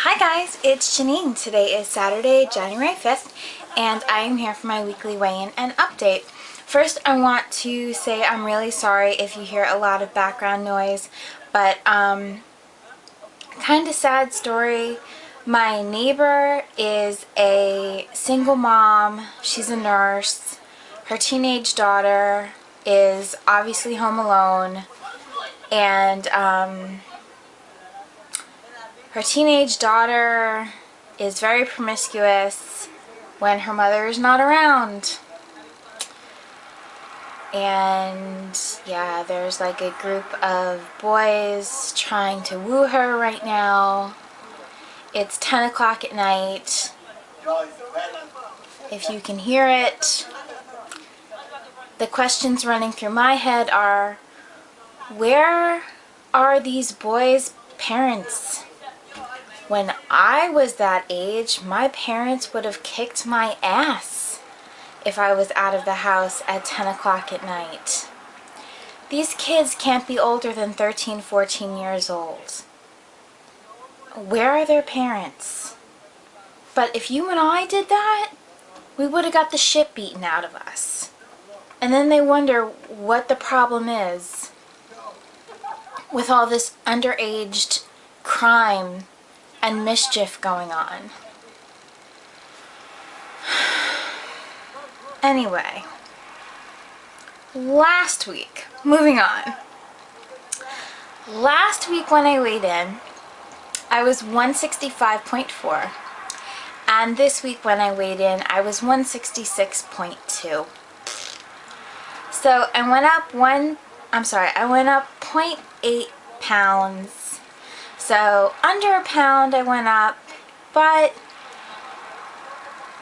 Hi guys, it's Janine. Today is Saturday, January 5th, and I am here for my weekly weigh-in and update. First, I want to say I'm really sorry if you hear a lot of background noise, but kind of sad story. My neighbor is a single mom. She's a nurse. Her teenage daughter is obviously home alone, and her teenage daughter is very promiscuous when her mother is not around. And yeah, there's like a group of boys trying to woo her right now. It's 10 o'clock at night. If you can hear it. The questions running through my head are, where are these boys' parents? When I was that age, my parents would have kicked my ass if I was out of the house at 10 o'clock at night. These kids can't be older than 13, 14 years old. Where are their parents? But if you and I did that, we would have got the shit beaten out of us. And then they wonder what the problem is with all this underaged crime and mischief going on. Anyway, last week, moving on. Last week when I weighed in, I was 165.4. And this week when I weighed in, I was 166.2. So I went up I went up 0.8 pounds. So under a pound I went up, but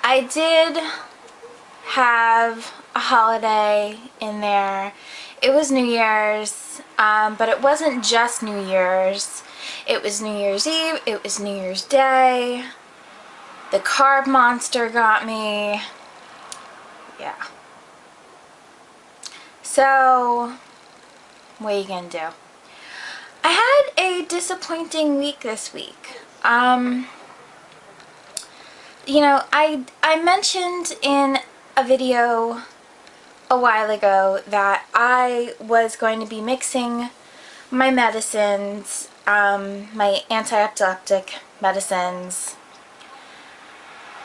I did have a holiday in there. It was New Year's, but it wasn't just New Year's. It was New Year's Eve, it was New Year's Day. The carb monster got me. Yeah. So, what are you gonna do? I had a disappointing week this week. You know, I mentioned in a video a while ago that I was going to be mixing my medicines, my anti-epileptic medicines.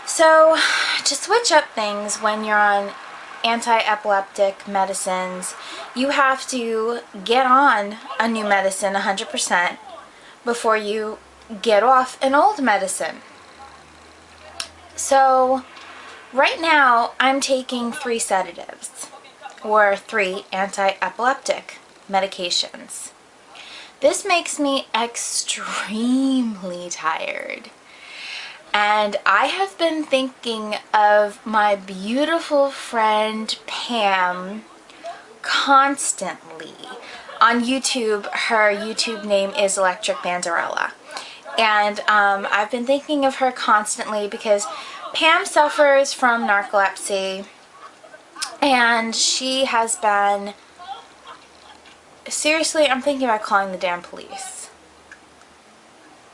So, to switch up things when you're on anti-epileptic medicines, you have to get on a new medicine 100% before you get off an old medicine. So right now I'm taking 3 sedatives, or 3 anti-epileptic medications. This makes me extremely tired. And I have been thinking of my beautiful friend Pam constantly. On YouTube, her YouTube name is Electric Banderella. And I've been thinking of her constantly because Pam suffers from narcolepsy. And she has been... Seriously, I'm thinking about calling the damn police.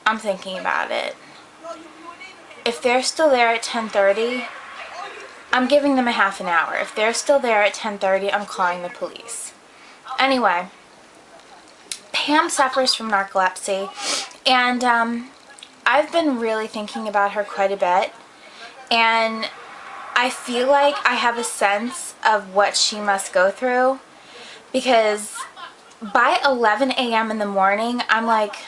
I'm thinking about it. If they're still there at 10:30, I'm giving them a half an hour. If they're still there at 10:30, I'm calling the police. Anyway, Pam suffers from narcolepsy, and I've been really thinking about her quite a bit, and I feel like I have a sense of what she must go through, because by 11 a.m. in the morning, I'm like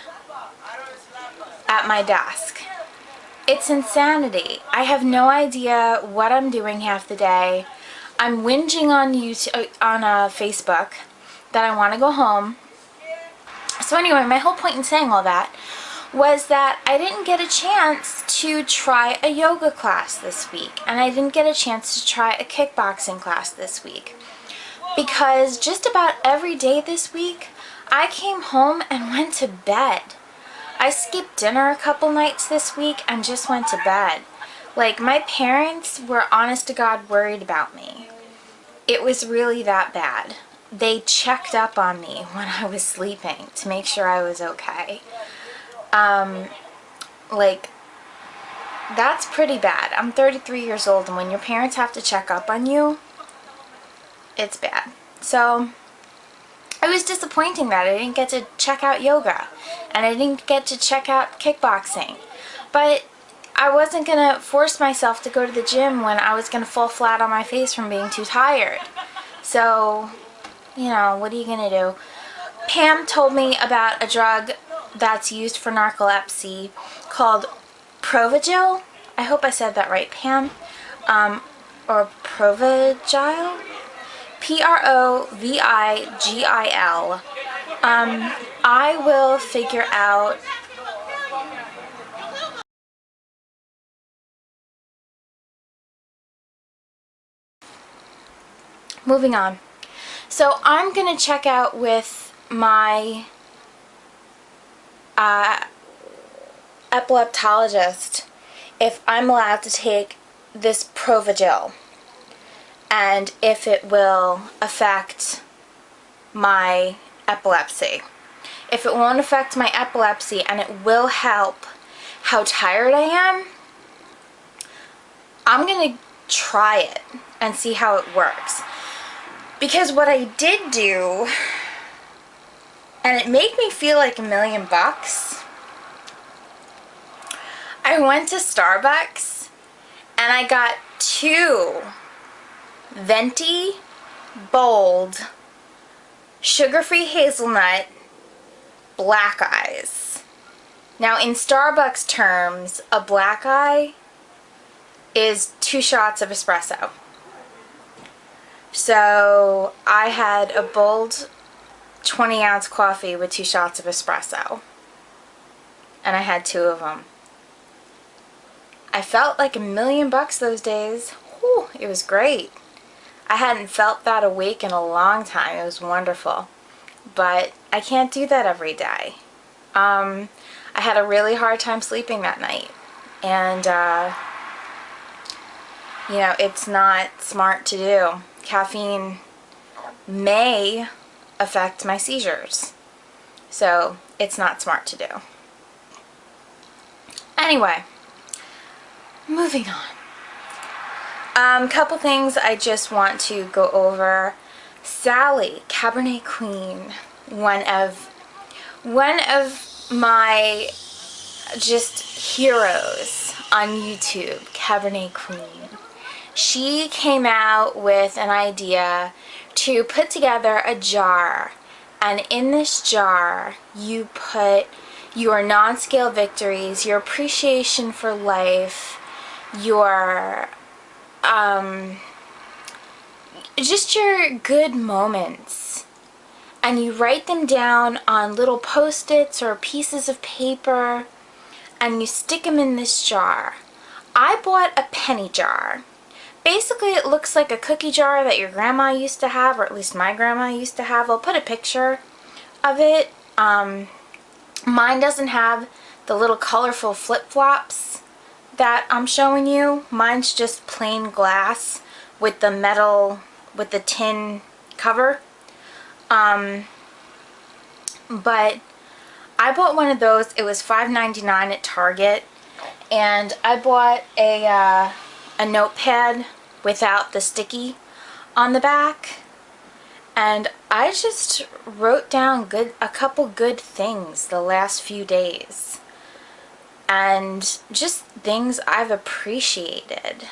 at my desk. It's insanity. I have no idea what I'm doing half the day. I'm whinging on YouTube, on Facebook, that I want to go home. So anyway, my whole point in saying all that was that I didn't get a chance to try a yoga class this week, and I didn't get a chance to try a kickboxing class this week, because just about every day this week I came home and went to bed. I skipped dinner a couple nights this week and just went to bed. Like, my parents were honest to God worried about me. It was really that bad. They checked up on me when I was sleeping to make sure I was okay. Like, that's pretty bad. I'm 33 years old, and when your parents have to check up on you, it's bad. So it was disappointing that I didn't get to check out yoga, and I didn't get to check out kickboxing. But I wasn't going to force myself to go to the gym when I was going to fall flat on my face from being too tired. So, you know, what are you going to do? Pam told me about a drug that's used for narcolepsy called Provigil. I hope I said that right, Pam. Or Provigil? Provigil. I will figure out. Moving on. So I'm going to check out with my epileptologist if I'm allowed to take this Provigil and if it will affect my epilepsy. If it won't affect my epilepsy and it will help how tired I am, I'm going to try it and see how it works. Because what I did do, and it made me feel like $1,000,000, I went to Starbucks and I got 2 venti, bold, sugar-free hazelnut black eyes. Now in Starbucks terms, a black eye is 2 shots of espresso. So I had a bold 20-ounce coffee with 2 shots of espresso. And I had 2 of them. I felt like $1,000,000 those days. Whew, it was great. I hadn't felt that awake in a long time. It was wonderful. But I can't do that every day. I had a really hard time sleeping that night. And, you know, it's not smart to do. Caffeine may affect my seizures. So it's not smart to do. Anyway, moving on. Couple things I just want to go over. Sally, Cabernet Queen, one of my just heroes on YouTube, Cabernet Queen. She came out with an idea to put together a jar, and in this jar you put your non-scale victories, your appreciation for life, your just your good moments, and you write them down on little post-its or pieces of paper and you stick them in this jar. I bought a penny jar. Basically, it looks like a cookie jar that your grandma used to have, or at least my grandma used to have. I'll put a picture of it. Mine doesn't have the little colorful flip-flops that I'm showing you. Mine's just plain glass with the metal, with the tin cover. But I bought one of those. It was $5.99 at Target. And I bought a notepad without the sticky on the back, and I just wrote down a couple good things the last few days, and just things I've appreciated.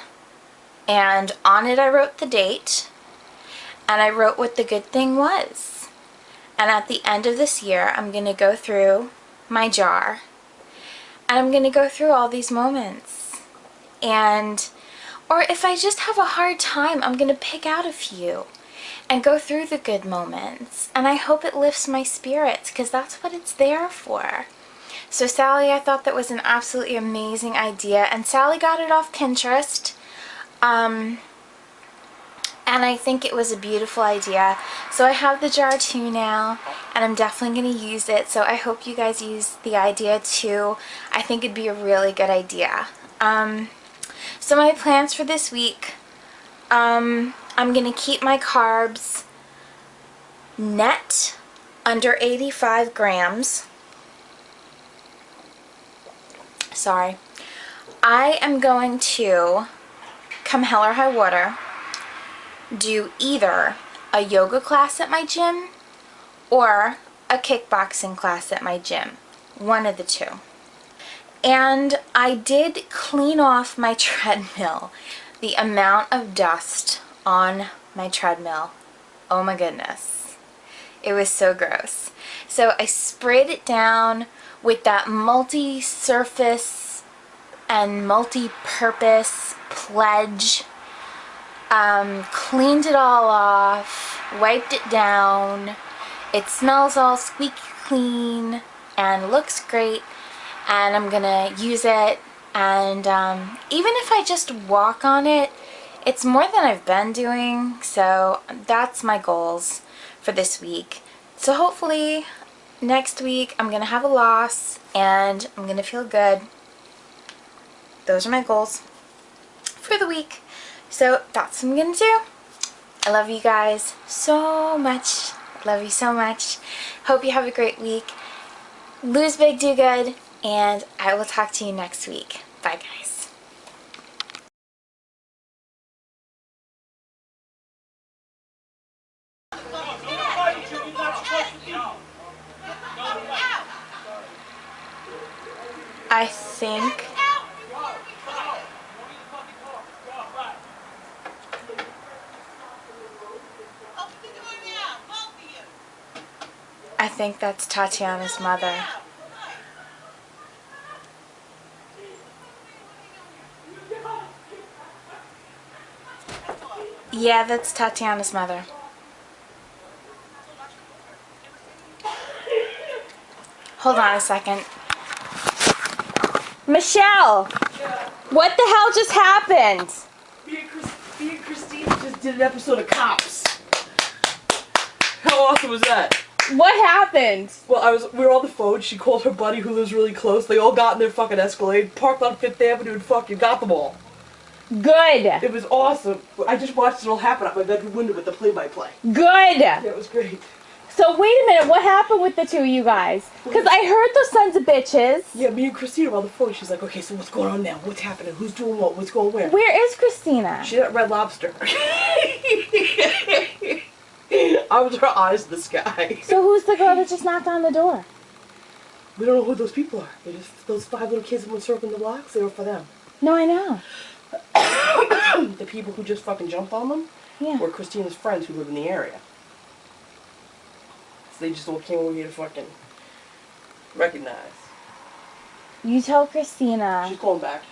And on it I wrote the date, and I wrote what the good thing was. And at the end of this year, I'm going to go through my jar and I'm going to go through all these moments. Or if I just have a hard time, I'm going to pick out a few and go through the good moments. And I hope it lifts my spirits, because that's what it's there for. So Sally, I thought that was an absolutely amazing idea. And Sally got it off Pinterest. And I think it was a beautiful idea. So I have the jar too now, and I'm definitely going to use it. So I hope you guys use the idea too. I think it'd be a really good idea. So my plans for this week, I'm going to keep my carbs net under 85 grams. sorry. I am going to, come hell or high water, do either a yoga class at my gym or a kickboxing class at my gym. One of the two. And I did clean off my treadmill. The amount of dust on my treadmill, oh my goodness. It was so gross. So I sprayed it down with that multi-surface and multi-purpose Pledge. Cleaned it all off, wiped it down. It smells all squeaky clean and looks great, and I'm gonna use it. And even if I just walk on it, it's more than I've been doing, so that's my goals for this week. So hopefully next week I'm gonna have a loss and I'm gonna feel good. Those are my goals for the week. So that's what I'm gonna do. I love you guys so much. Love you so much. Hope you have a great week. Lose big, do good, and I will talk to you next week. Bye, guys. I think that's Tatiana's mother. Yeah, that's Tatiana's mother. Hold on a second. Michelle! What the hell just happened? Me and Christine just did an episode of Cops. How awesome was that? What happened? Well, we were on the phone. She called her buddy who lives really close. They all got in their fucking Escalade, parked on 5th Avenue, and fucking got them all. Good. It was awesome. I just watched it all happen out my bedroom window with the play-by-play. Good. Yeah, it was great. So wait a minute, what happened with the two of you guys? Because I heard those sons of bitches. Yeah, me and Christina were on the phone. She's like, okay, so what's going on now? What's happening? Who's doing what? What's going where? Where is Christina? She's at Red Lobster. I was her eyes in the sky. So who's the girl that just knocked on the door? We don't know who those people are. They're just those 5 little kids that went circling the blocks. They were for them. No, I know. The people who just fucking jumped on them were Christina's friends who live in the area. So they just all came over here to fucking recognize. You tell Christina. She's calling back.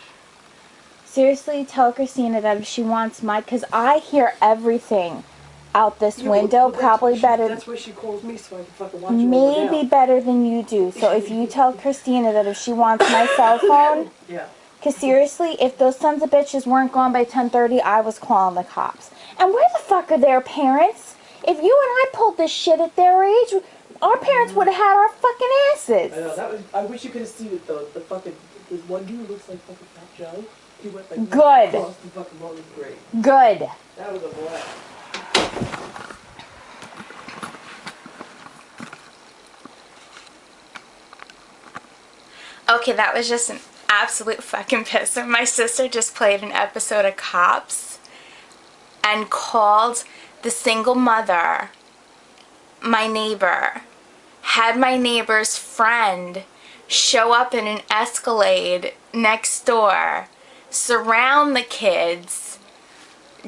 Seriously, tell Christina that if she wants my... Because I hear everything out this window, probably better... That's why she calls me, so I can fucking watch maybe better than you do. So if you tell Christina that if she wants my cell phone... Yeah. Because seriously, if those sons of bitches weren't gone by 10:30, I was calling the cops. And where the fuck are their parents? If you and I pulled this shit at their age, our parents would have had our fucking asses. I know, that was... I wish you could have seen it, though. The fucking... This one dude looks like fucking Fat Joe. He went like... Good. Across the fucking road. It was great. Good. That was a blast. Okay, that was just an absolute fucking pisser. My sister just played an episode of Cops and called the single mother my neighbor. Had my neighbor's friend show up in an Escalade next door, surround the kids,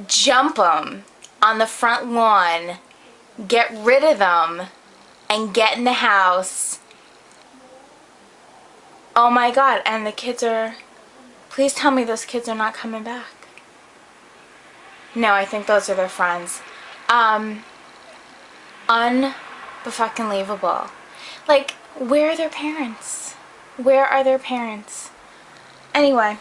jump them on the front lawn, get rid of them, and get in the house. Oh my god, and the kids are... Please tell me those kids are not coming back. No, I think those are their friends. Unfucking-leavable. Like, where are their parents? Where are their parents? Anyway...